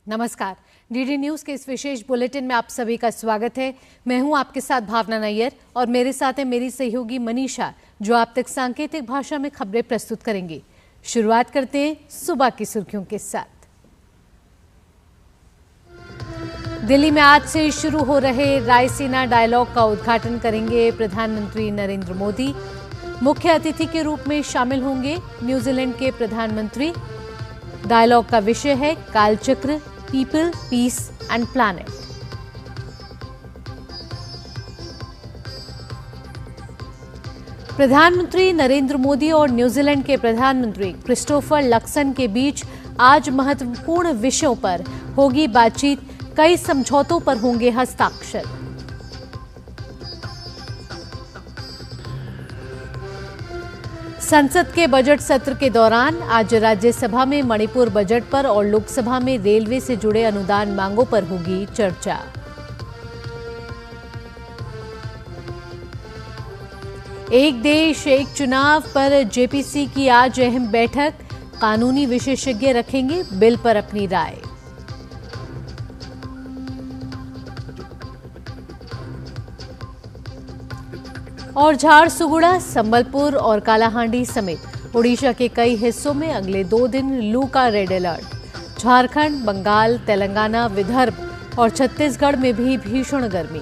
नमस्कार। DD news के इस विशेष बुलेटिन में आप सभी का स्वागत है। मैं हूं आपके साथ भावना नैयर और मेरे साथ है मेरी सहयोगी मनीषा, जो आप तक सांकेतिक भाषा में खबरें प्रस्तुत करेंगी। शुरुआत करते हैं सुबह की सुर्खियों के साथ। दिल्ली में आज से शुरू हो रहे रायसीना डायलॉग का उद्घाटन करेंगे प्रधानमंत्री नरेंद्र मोदी। मुख्य अतिथि के रूप में शामिल होंगे न्यूजीलैंड के प्रधानमंत्री। डायलॉग का विषय है कालचक्र, पीपल, पीस एंड प्लैनेट। प्रधानमंत्री नरेंद्र मोदी और न्यूजीलैंड के प्रधानमंत्री क्रिस्टोफर लक्सन के बीच आज महत्वपूर्ण विषयों पर होगी बातचीत। कई समझौतों पर होंगे हस्ताक्षर। संसद के बजट सत्र के दौरान आज राज्यसभा में मणिपुर बजट पर और लोकसभा में रेलवे से जुड़े अनुदान मांगों पर होगी चर्चा। एक देश एक चुनाव पर जेपीसी की आज अहम बैठक। कानूनी विशेषज्ञ रखेंगे बिल पर अपनी राय। और झारसुगुड़ा, संबलपुर और कालाहांडी समेत ओडिशा के कई हिस्सों में अगले 2 दिन लू का रेड अलर्ट। झारखंड, बंगाल, तेलंगाना, विदर्भ और छत्तीसगढ़ में भी भीषण गर्मी।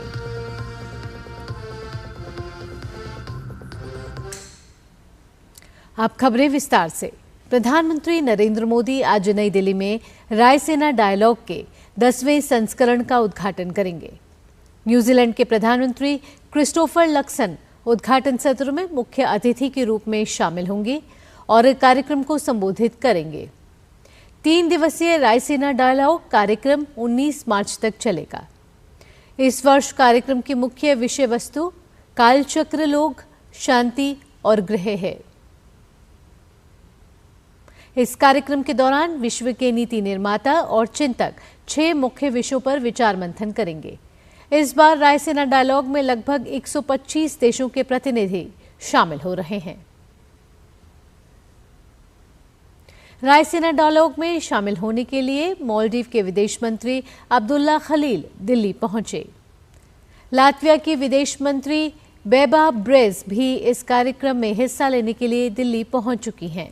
अब खबरें विस्तार से। प्रधानमंत्री नरेंद्र मोदी आज नई दिल्ली में रायसीना डायलॉग के 10वें संस्करण का उद्घाटन करेंगे। न्यूजीलैंड के प्रधानमंत्री क्रिस्टोफर लक्सन उद्घाटन सत्र में मुख्य अतिथि के रूप में शामिल होंगे और कार्यक्रम को संबोधित करेंगे। 3 दिवसीय रायसीना डायलॉग कार्यक्रम 19 मार्च तक चलेगा। इस वर्ष कार्यक्रम की मुख्य विषय वस्तु कालचक्र, लोग, शांति और ग्रह है। इस कार्यक्रम के दौरान विश्व के नीति निर्माता और चिंतक 6 मुख्य विषयों पर विचार मंथन करेंगे। इस बार रायसीना डायलॉग में लगभग 125 देशों के प्रतिनिधि शामिल हो रहे हैं। रायसीना डायलॉग में शामिल होने के लिए मालदीव के विदेश मंत्री अब्दुल्ला खलील दिल्ली पहुंचे। लातविया की विदेश मंत्री बेबा ब्रेज भी इस कार्यक्रम में हिस्सा लेने के लिए दिल्ली पहुंच चुकी हैं।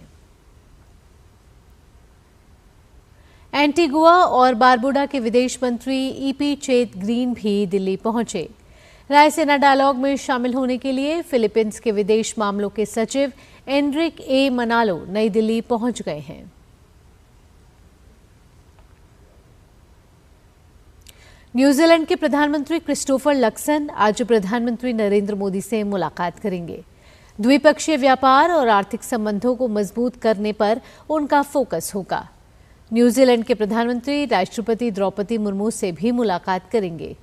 एंटीगुआ और बारबुडा के विदेश मंत्री ईपी चेत ग्रीन भी दिल्ली पहुंचे। रायसीना डायलॉग में शामिल होने के लिए फिलीपींस के विदेश मामलों के सचिव एनरिक ए मनालो नई दिल्ली पहुंच गए हैं। न्यूजीलैंड के प्रधानमंत्री क्रिस्टोफर लक्सन आज प्रधानमंत्री नरेंद्र मोदी से मुलाकात करेंगे। द्विपक्षीय व्यापार और आर्थिक संबंधों को मजबूत करने पर उनका फोकस होगा। न्यूजीलैंड के प्रधानमंत्री राष्ट्रपति द्रौपदी मुर्मू से भी मुलाकात करेंगे।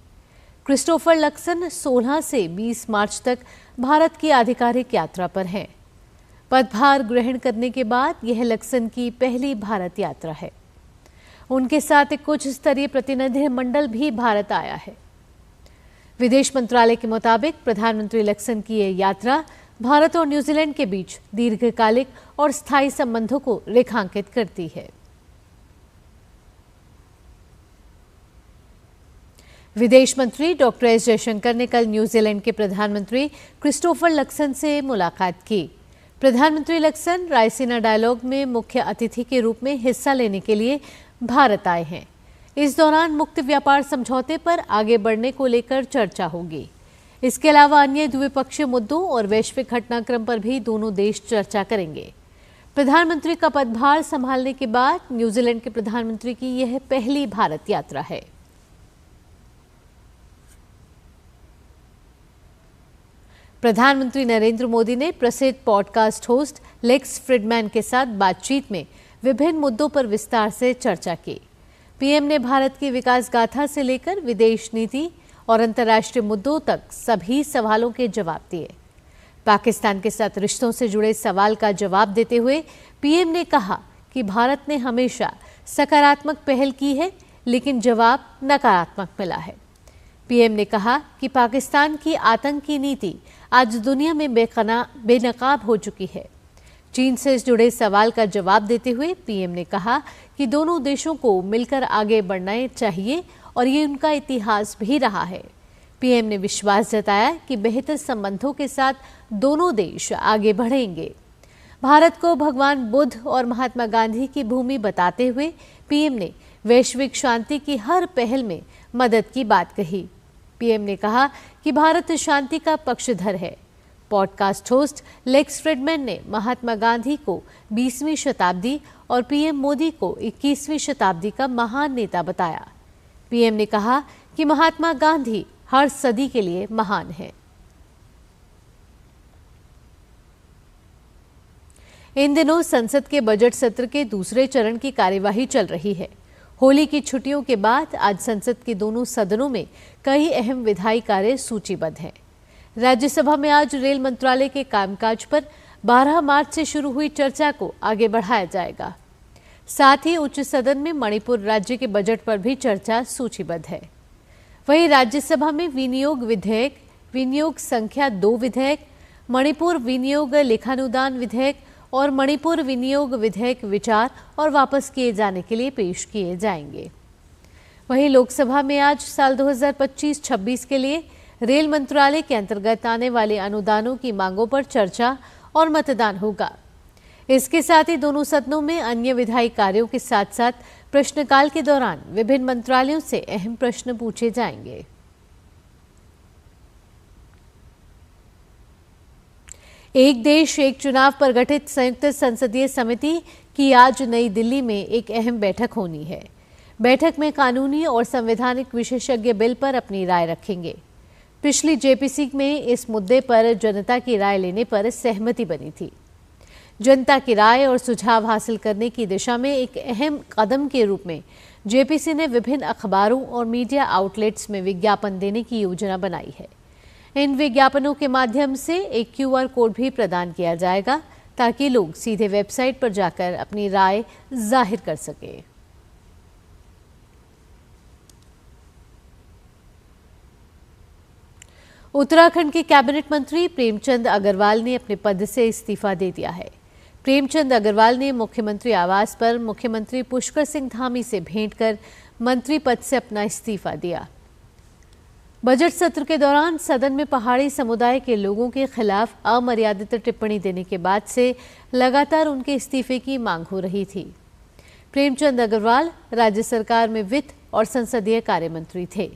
क्रिस्टोफर लक्सन 16 से 20 मार्च तक भारत की आधिकारिक यात्रा पर हैं। पदभार ग्रहण करने के बाद यह लक्सन की पहली भारत यात्रा है। उनके साथ एक उच्च स्तरीय प्रतिनिधिमंडल भी भारत आया है। विदेश मंत्रालय के मुताबिक प्रधानमंत्री लक्सन की यह यात्रा भारत और न्यूजीलैंड के बीच दीर्घकालिक और स्थायी संबंधों को रेखांकित करती है। विदेश मंत्री डॉक्टर एस जयशंकर ने कल न्यूजीलैंड के प्रधानमंत्री क्रिस्टोफर लक्सन से मुलाकात की। प्रधानमंत्री लक्सन रायसीना डायलॉग में मुख्य अतिथि के रूप में हिस्सा लेने के लिए भारत आए हैं। इस दौरान मुक्त व्यापार समझौते पर आगे बढ़ने को लेकर चर्चा होगी। इसके अलावा अन्य द्विपक्षीय मुद्दों और वैश्विक घटनाक्रम पर भी दोनों देश चर्चा करेंगे। प्रधानमंत्री का पदभार संभालने के बाद न्यूजीलैंड के प्रधानमंत्री की यह पहली भारत यात्रा है। प्रधानमंत्री नरेंद्र मोदी ने प्रसिद्ध पॉडकास्ट होस्ट लेक्स फ्रिडमैन के साथ बातचीत में विभिन्न मुद्दों पर विस्तार से चर्चा की। पीएम ने भारत की विकास गाथा से लेकर विदेश नीति और अंतर्राष्ट्रीय मुद्दों तक सभी सवालों के जवाब दिए। पाकिस्तान के साथ रिश्तों से जुड़े सवाल का जवाब देते हुए पीएम ने कहा कि भारत ने हमेशा सकारात्मक पहल की है, लेकिन जवाब नकारात्मक मिला है। पीएम ने कहा कि पाकिस्तान की आतंकी नीति आज दुनिया में बेनकाब हो चुकी है। चीन से जुड़े सवाल का जवाब देते हुए पीएम ने कहा कि दोनों देशों को मिलकर आगे बढ़ना चाहिए और ये उनका इतिहास भी रहा है। पीएम ने विश्वास जताया कि बेहतर संबंधों के साथ दोनों देश आगे बढ़ेंगे। भारत को भगवान बुद्ध और महात्मा गांधी की भूमि बताते हुए पीएम ने वैश्विक शांति की हर पहल में मदद की बात कही। पीएम ने कहा कि भारत शांति का पक्षधर है। पॉडकास्ट होस्ट लेक्स फ्रिडमैन ने महात्मा गांधी को 20वीं शताब्दी और पीएम मोदी को 21वीं शताब्दी का महान नेता बताया। पीएम ने कहा कि महात्मा गांधी हर सदी के लिए महान है। इन दिनों संसद के बजट सत्र के दूसरे चरण की कार्यवाही चल रही है। होली की छुट्टियों के बाद आज संसद के दोनों सदनों में कई अहम विधायी कार्य सूचीबद्ध हैं। राज्यसभा में आज रेल मंत्रालय के कामकाज पर 12 मार्च से शुरू हुई चर्चा को आगे बढ़ाया जाएगा। साथ ही उच्च सदन में मणिपुर राज्य के बजट पर भी चर्चा सूचीबद्ध है। वहीं राज्यसभा में विनियोग विधेयक, विनियोग संख्या 2 विधेयक, मणिपुर विनियोग लेखानुदान विधेयक और मणिपुर विनियोग विधेयक विचार और वापस किए जाने के लिए पेश किए जाएंगे। वहीं लोकसभा में आज साल 2025-26 के लिए रेल मंत्रालय के अंतर्गत आने वाले अनुदानों की मांगों पर चर्चा और मतदान होगा। इसके साथ ही दोनों सदनों में अन्य विधायी कार्यों के साथ साथ प्रश्नकाल के दौरान विभिन्न मंत्रालयों से अहम प्रश्न पूछे जाएंगे। एक देश एक चुनाव पर गठित संयुक्त संसदीय समिति की आज नई दिल्ली में एक अहम बैठक होनी है। बैठक में कानूनी और संवैधानिक विशेषज्ञ बिल पर अपनी राय रखेंगे। पिछली जेपीसी में इस मुद्दे पर जनता की राय लेने पर सहमति बनी थी। जनता की राय और सुझाव हासिल करने की दिशा में एक अहम कदम के रूप में जेपीसी ने विभिन्न अखबारों और मीडिया आउटलेट्स में विज्ञापन देने की योजना बनाई है। इन विज्ञापनों के माध्यम से एक QR कोड भी प्रदान किया जाएगा ताकि लोग सीधे वेबसाइट पर जाकर अपनी राय जाहिर कर सकें। उत्तराखंड के कैबिनेट मंत्री प्रेमचंद अग्रवाल ने अपने पद से इस्तीफा दे दिया है। प्रेमचंद अग्रवाल ने मुख्यमंत्री आवास पर मुख्यमंत्री पुष्कर सिंह धामी से भेंट कर मंत्री पद से अपना इस्तीफा दिया। बजट सत्र के दौरान सदन में पहाड़ी समुदाय के लोगों के खिलाफ अमर्यादित टिप्पणी देने के बाद से लगातार उनके इस्तीफे की मांग हो रही थी। प्रेमचंद अग्रवाल राज्य सरकार में वित्त और संसदीय कार्य मंत्री थे।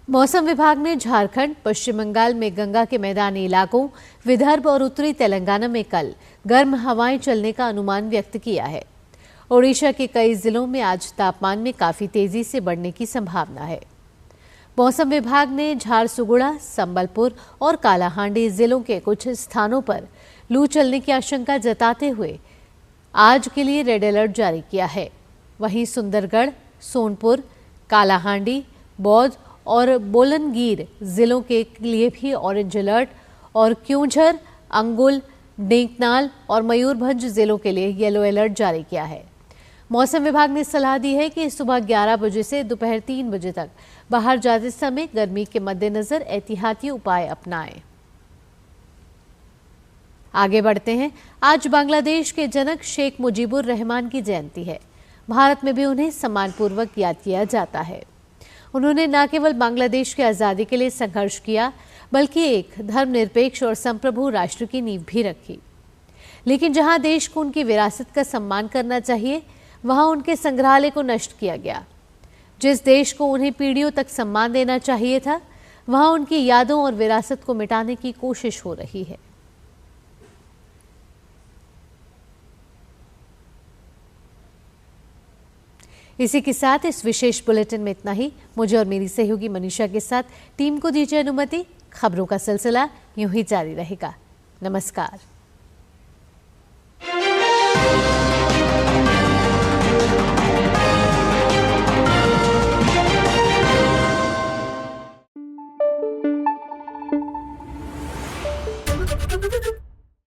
मौसम विभाग ने झारखंड, पश्चिम बंगाल में गंगा के मैदानी इलाकों, विदर्भ और उत्तरी तेलंगाना में कल गर्म हवाएं चलने का अनुमान व्यक्त किया है। ओडिशा के कई जिलों में आज तापमान में काफी तेजी से बढ़ने की संभावना है। मौसम विभाग ने झारसुगुड़ा, संबलपुर और कालाहांडी जिलों के कुछ स्थानों पर लू चलने की आशंका जताते हुए आज के लिए रेड अलर्ट जारी किया है। वहीं सुंदरगढ़, सोनपुर, कालाहांडी, बौद्ध और बोलनगीर जिलों के लिए भी ऑरेंज अलर्ट और क्योंझर, अंगुल, ढेंकनाल और मयूरभंज जिलों के लिए येलो अलर्ट जारी किया है। मौसम विभाग ने सलाह दी है कि सुबह 11 बजे से दोपहर 3 बजे तक बाहर जाते समय गर्मी के मद्देनजर एहतियाती उपाय अपनाएं। आगे बढ़ते हैं। आज बांग्लादेश के जनक शेख मुजीबुर रहमान की जयंती है। भारत में भी उन्हें सम्मानपूर्वक याद किया जाता है। उन्होंने न केवल बांग्लादेश की आज़ादी के लिए संघर्ष किया, बल्कि एक धर्मनिरपेक्ष और संप्रभु राष्ट्र की नींव भी रखी। लेकिन जहां देश को उनकी विरासत का सम्मान करना चाहिए, वहां उनके संग्रहालय को नष्ट किया गया। जिस देश को उन्हें पीढ़ियों तक सम्मान देना चाहिए था, वहां उनकी यादों और विरासत को मिटाने की कोशिश हो रही है। इसी के साथ इस विशेष बुलेटिन में इतना ही। मुझे और मेरी सहयोगी मनीषा के साथ टीम को दीजिए अनुमति। खबरों का सिलसिला यूं ही जारी रहेगा। नमस्कार।